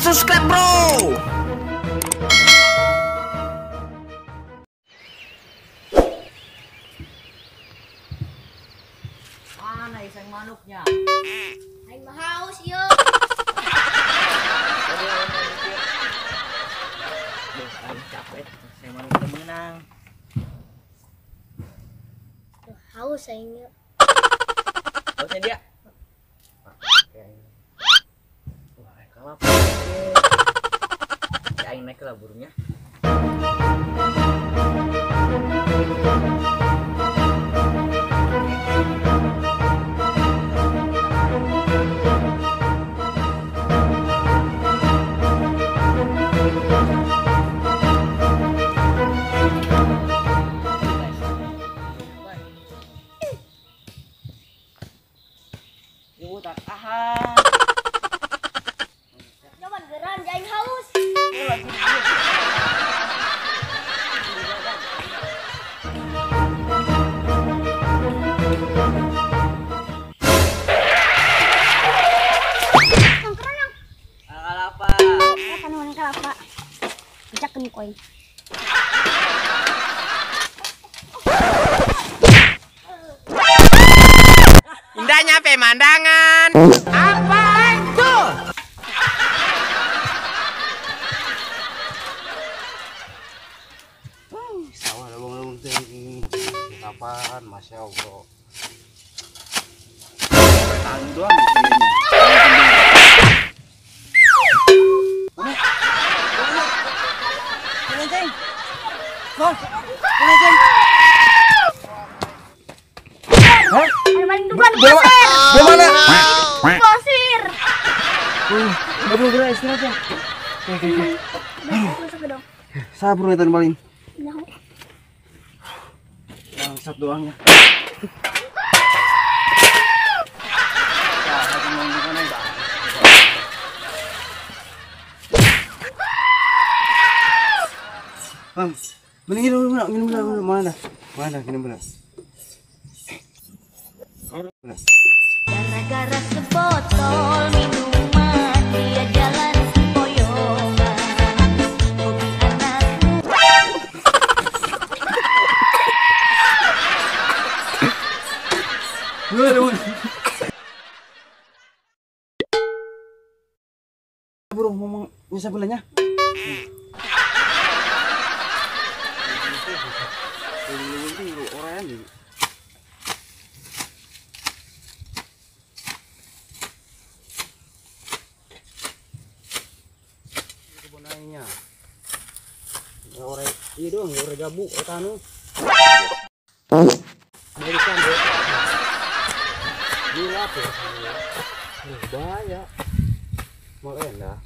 subscribe bro. Mana iseng manuknya? Aing mah haus yuk. Capek, iseng manuk udah menang. Tuh, haus aing yuk. Hausnya dia. Wah, kalah. Ya aing naik lah burungnya. Ibu tak tahan. Coba geran aing haus. Kalapa. Apa namanya kalapa? Bicakeun koin. Indahnya pemandangan. Apa itu? Sawah lubang-lubang tinggi. Kapan, masya Allah. Tanggung doang ini. Ada maling duluan di pasir. Bagaimana? Pasir. Gak perlu gerak, istirahat ya. Masuk ke dong. Sabar nih tadi maling. Nah, Bangsat doangnya. Bang, mending minum dulu, mana? Mana minum dulu? Gara-gara sebotol minuman dia jalan sempoyongan. Hobi anakmu Burung ngomong bisa belanya. Orang ini. Kebunannya. Ya orang iya dong, ya orang gabu, etanu. Berikan deh. Gila tuh. Bahaya. Mau enak.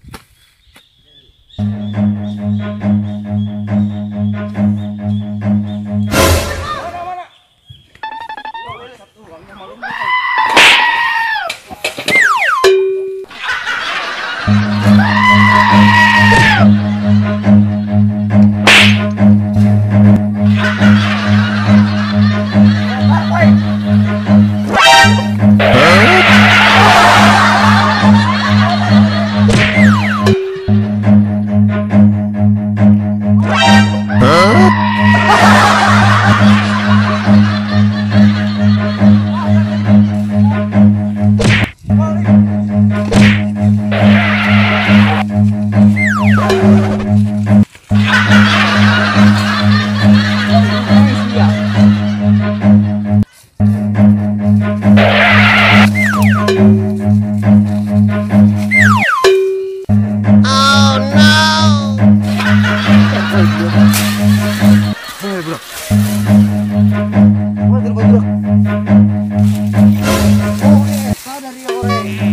Dari orang